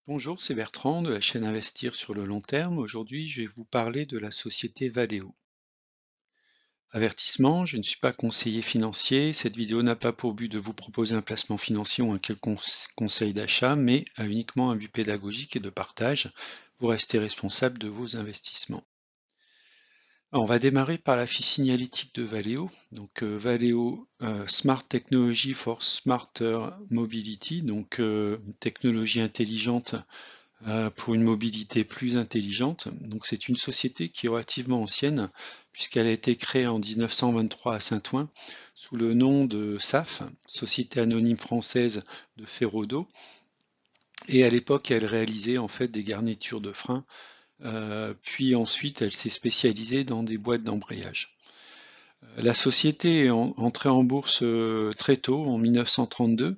Bonjour, c'est Bertrand de la chaîne Investir sur le long terme. Aujourd'hui, je vais vous parler de la société Valeo. Avertissement, je ne suis pas conseiller financier. Cette vidéo n'a pas pour but de vous proposer un placement financier ou un quelconque conseil d'achat, mais a uniquement un but pédagogique et de partage. Vous restez responsable de vos investissements. Alors, on va démarrer par la fiche signalétique de Valeo. Donc Valeo Smart Technology for Smarter Mobility, donc une technologie intelligente pour une mobilité plus intelligente. Donc c'est une société qui est relativement ancienne puisqu'elle a été créée en 1923 à Saint-Ouen sous le nom de SAF, Société Anonyme Française de Ferrodo. Et à l'époque, elle réalisait en fait des garnitures de frein. Puis ensuite, elle s'est spécialisée dans des boîtes d'embrayage. La société est entrée en bourse très tôt, en 1932,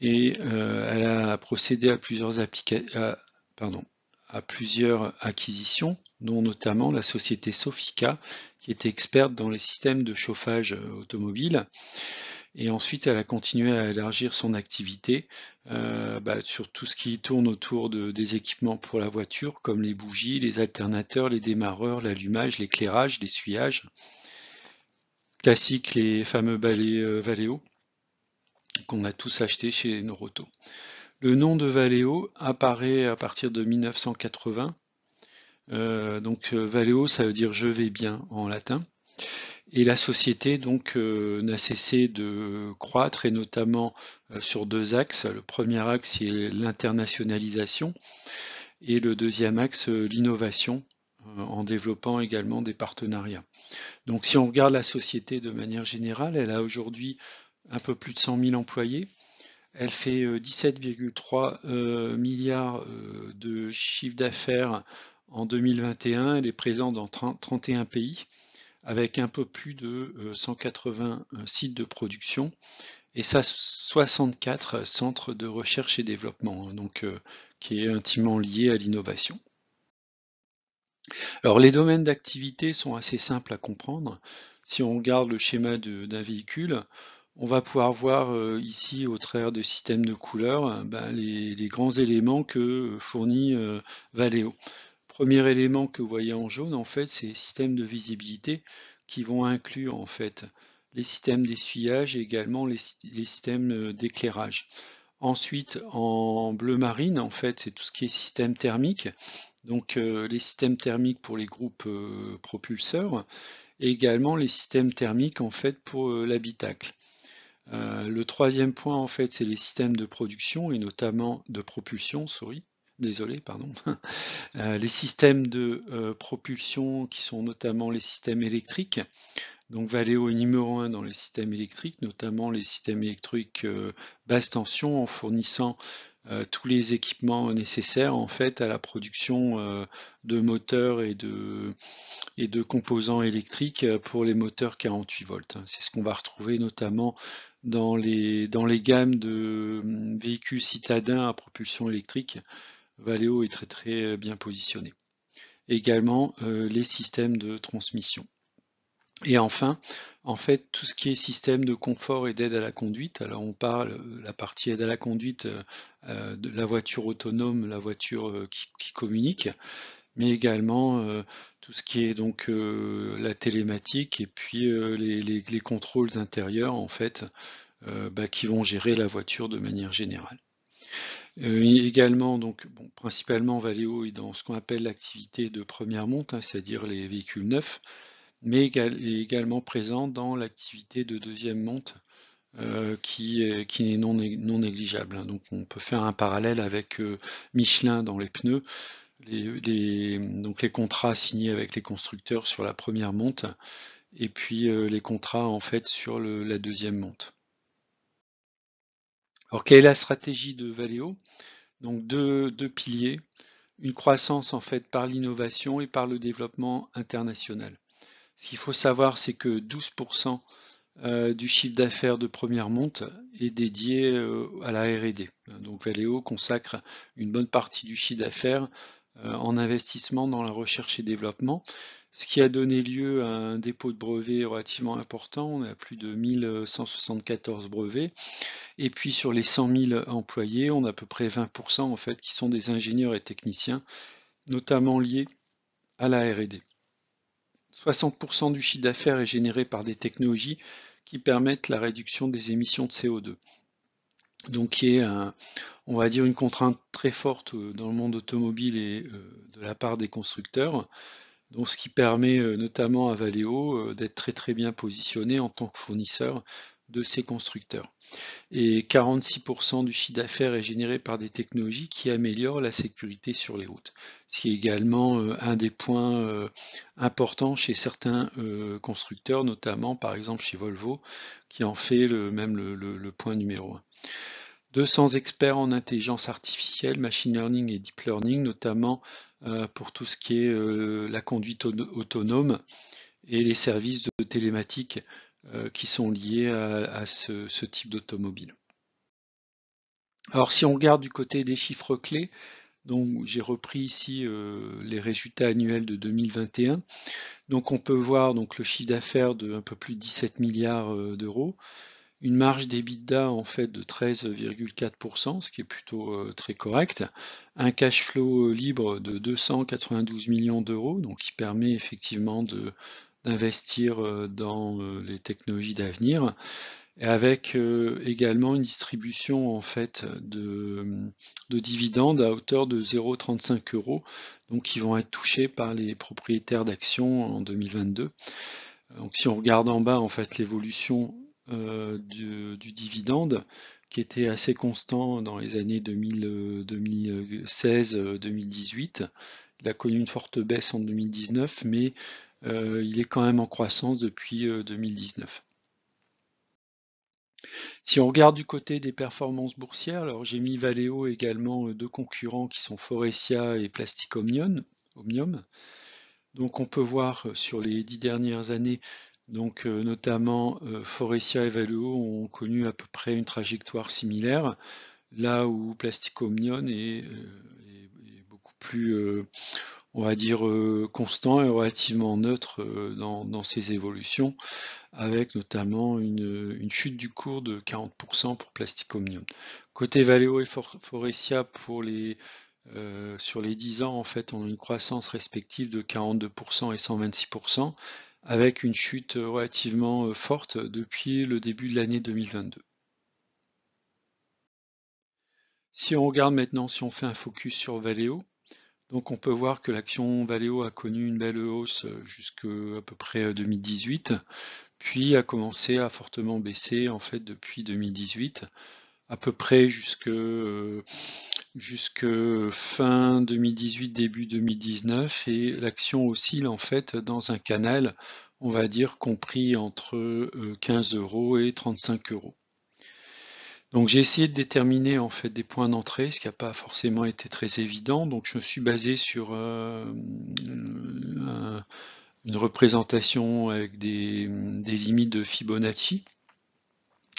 et elle a procédé à plusieurs acquisitions, dont notamment la société Sofica, qui était experte dans les systèmes de chauffage automobile. Et ensuite, elle a continué à élargir son activité sur tout ce qui tourne autour des équipements pour la voiture, comme les bougies, les alternateurs, les démarreurs, l'allumage, l'éclairage, l'essuyage. Classique, les fameux balais Valeo qu'on a tous achetés chez Noroto. Le nom de Valeo apparaît à partir de 1980. Valeo, ça veut dire je vais bien en latin. Et la société donc n'a cessé de croître et notamment sur deux axes. Le premier axe c'est l'internationalisation et le deuxième axe l'innovation en développant également des partenariats. Donc si on regarde la société de manière générale, elle a aujourd'hui un peu plus de 100 000 employés. Elle fait 17,3 milliards de chiffre d'affaires en 2021. Elle est présente dans 31 pays avec un peu plus de 180 sites de production et ça 64 centres de recherche et développement, donc qui est intimement lié à l'innovation. Alors les domaines d'activité sont assez simples à comprendre. Si on regarde le schéma d'un véhicule, on va pouvoir voir ici au travers de systèmes de couleurs les grands éléments que fournit Valeo. Premier élément que vous voyez en jaune, en fait, c'est les systèmes de visibilité qui vont inclure en fait les systèmes d'essuyage et également les systèmes d'éclairage. Ensuite, en bleu marine, en fait, c'est tout ce qui est système thermique, donc les systèmes thermiques pour les groupes propulseurs et également les systèmes thermiques en fait pour l'habitacle. Le troisième point en fait c'est les systèmes de production et notamment de propulsion, désolé, pardon. Les systèmes de propulsion qui sont notamment les systèmes électriques. Donc Valeo est numéro un dans les systèmes électriques, notamment les systèmes électriques basse tension en fournissant tous les équipements nécessaires en fait à la production de moteurs et de composants électriques pour les moteurs 48 volts. C'est ce qu'on va retrouver notamment dans les gammes de véhicules citadins à propulsion électrique. Valeo est très très bien positionné. Également les systèmes de transmission. Et enfin, en fait, tout ce qui est système de confort et d'aide à la conduite, alors on parle la partie aide à la conduite de la voiture autonome, la voiture qui communique, mais également tout ce qui est donc la télématique et puis les contrôles intérieurs en fait qui vont gérer la voiture de manière générale. Également, donc, bon, principalement Valeo est dans ce qu'on appelle l'activité de première monte, c'est-à-dire les véhicules neufs, mais est également présent dans l'activité de deuxième monte qui est non négligeable. Donc on peut faire un parallèle avec Michelin dans les pneus, donc les contrats signés avec les constructeurs sur la première monte et puis les contrats en fait sur la deuxième monte. Alors quelle est la stratégie de Valeo? Donc deux piliers, une croissance en fait par l'innovation et par le développement international. Ce qu'il faut savoir, c'est que 12% du chiffre d'affaires de première monte est dédié à la R&D. Donc Valeo consacre une bonne partie du chiffre d'affaires en investissement dans la recherche et développement, ce qui a donné lieu à un dépôt de brevets relativement important. On a plus de 1174 brevets Et puis sur les 100 000 employés, on a à peu près 20% en fait qui sont des ingénieurs et techniciens, notamment liés à la R&D. 60% du chiffre d'affaires est généré par des technologies qui permettent la réduction des émissions de CO2. Donc qui est, on va dire, une contrainte très forte dans le monde automobile et de la part des constructeurs. Donc ce qui permet notamment à Valeo d'être très bien positionné en tant que fournisseur de ces constructeurs. Et 46% du chiffre d'affaires est généré par des technologies qui améliorent la sécurité sur les routes, ce qui est également un des points importants chez certains constructeurs, notamment par exemple chez Volvo, qui en fait le point numéro 1. 200 experts en intelligence artificielle, machine learning et deep learning, notamment pour tout ce qui est la conduite autonome et les services de télématique qui sont liés à ce type d'automobile. Alors si on regarde du côté des chiffres clés, donc j'ai repris ici les résultats annuels de 2021. Donc on peut voir donc le chiffre d'affaires de un peu plus de 17 milliards d'euros, une marge d'EBITDA en fait de 13,4%, ce qui est plutôt très correct, un cash flow libre de 292 millions d'euros, donc qui permet effectivement d'investir dans les technologies d'avenir, et avec également une distribution en fait de dividendes à hauteur de 0,35 €, donc qui vont être touchés par les propriétaires d'actions en 2022. Donc si on regarde en bas en fait l'évolution du dividende, qui était assez constant dans les années 2016-2018. Il a connu une forte baisse en 2019, mais il est quand même en croissance depuis 2019. Si on regarde du côté des performances boursières, alors j'ai mis Valeo également deux concurrents qui sont Faurecia et Plastic Omnium. Donc on peut voir sur les 10 dernières années, donc notamment Faurecia et Valeo ont connu à peu près une trajectoire similaire, là où Plastic Omnium est beaucoup plus, on va dire, constant et relativement neutre dans ses évolutions, avec notamment une chute du cours de 40% pour Plastic Omnium. Côté Valeo et Faurecia, sur les 10 ans, en fait, on a une croissance respective de 42% et 126%, avec une chute relativement forte depuis le début de l'année 2022. Si on regarde maintenant, si on fait un focus sur Valeo, donc on peut voir que l'action Valeo a connu une belle hausse jusqu'à à peu près 2018, puis a commencé à fortement baisser en fait depuis 2018, à peu près jusque fin 2018, début 2019, et l'action oscille en fait dans un canal, on va dire, compris entre 15 € et 35 €. Donc j'ai essayé de déterminer en fait des points d'entrée, ce qui n'a pas forcément été très évident. Donc je me suis basé sur une représentation avec des limites de Fibonacci.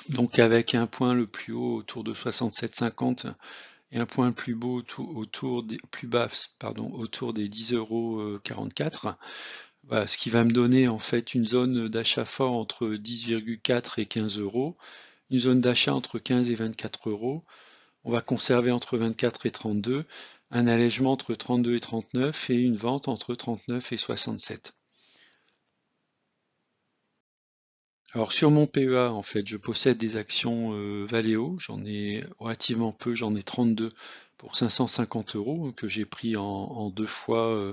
Donc avec un point le plus haut autour de 67,50 et un point plus bas autour des 10,44 €. Voilà, ce qui va me donner en fait une zone d'achat fort entre 10,4 et 15 €, une zone d'achat entre 15 et 24 €. On va conserver entre 24 et 32, un allègement entre 32 et 39 et une vente entre 39 et 67. Alors sur mon PEA, en fait, je possède des actions Valeo, j'en ai relativement peu, j'en ai 32 pour 550 € que j'ai pris en deux fois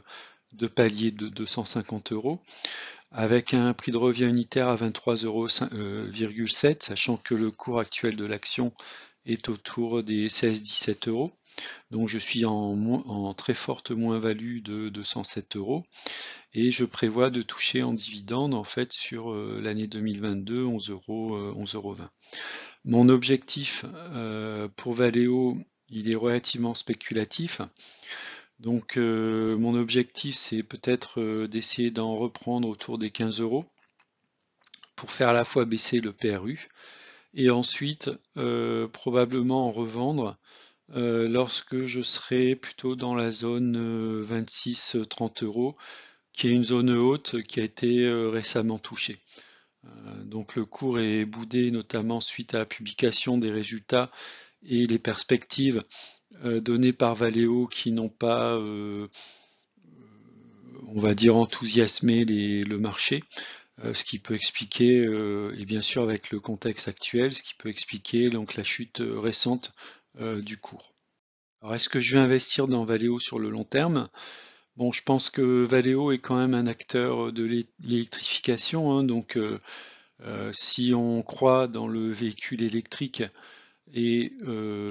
deux paliers de 250 €, avec un prix de revient unitaire à 23,7 €, sachant que le cours actuel de l'action est autour des 16-17 €. Donc je suis en très forte moins-value de 207 € et je prévois de toucher en dividende en fait sur l'année 2022 11,20 €. Mon objectif pour Valeo, il est relativement spéculatif. Donc mon objectif c'est peut-être d'essayer d'en reprendre autour des 15 € pour faire à la fois baisser le PRU et ensuite probablement en revendre lorsque je serai plutôt dans la zone 26-30 €, qui est une zone haute qui a été récemment touchée. Donc le cours est boudé notamment suite à la publication des résultats et les perspectives données par Valeo qui n'ont pas, on va dire, enthousiasmé le marché. Ce qui peut expliquer, et bien sûr avec le contexte actuel, ce qui peut expliquer donc la chute récente du cours. Alors est-ce que je vais investir dans Valeo sur le long terme? Bon, je pense que Valeo est quand même un acteur de l'électrification, hein, donc si on croit dans le véhicule électrique et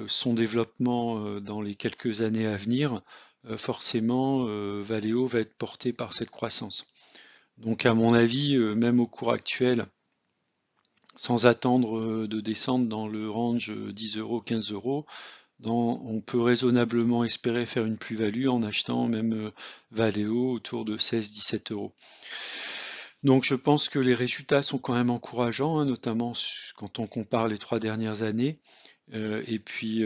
son développement dans les quelques années à venir, forcément Valeo va être porté par cette croissance. Donc à mon avis, même au cours actuel, sans attendre de descendre dans le range 10 euros, 15 euros, on peut raisonnablement espérer faire une plus-value en achetant même Valeo autour de 16-17 euros. Donc je pense que les résultats sont quand même encourageants, hein, notamment quand on compare les 3 dernières années. Et puis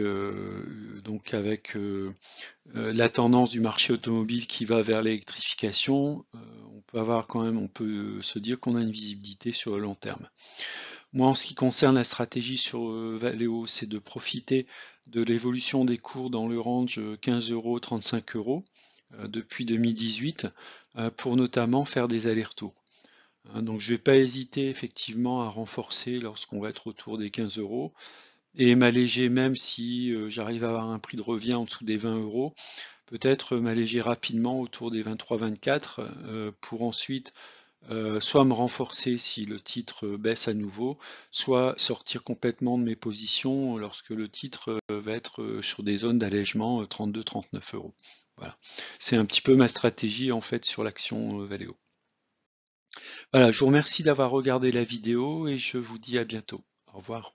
donc avec la tendance du marché automobile qui va vers l'électrification, on peut se dire qu'on a une visibilité sur le long terme. Moi, en ce qui concerne la stratégie sur Valeo, c'est de profiter de l'évolution des cours dans le range 15 euros, 35 euros depuis 2018 pour notamment faire des allers-retours. Hein, donc je ne vais pas hésiter effectivement à renforcer lorsqu'on va être autour des 15 euros et m'alléger même si j'arrive à avoir un prix de revient en dessous des 20 euros, peut-être m'alléger rapidement autour des 23-24 pour ensuite soit me renforcer si le titre baisse à nouveau, soit sortir complètement de mes positions lorsque le titre va être sur des zones d'allègement 32-39 euros. Voilà, c'est un petit peu ma stratégie en fait sur l'action Valeo. Voilà, je vous remercie d'avoir regardé la vidéo et je vous dis à bientôt. Au revoir.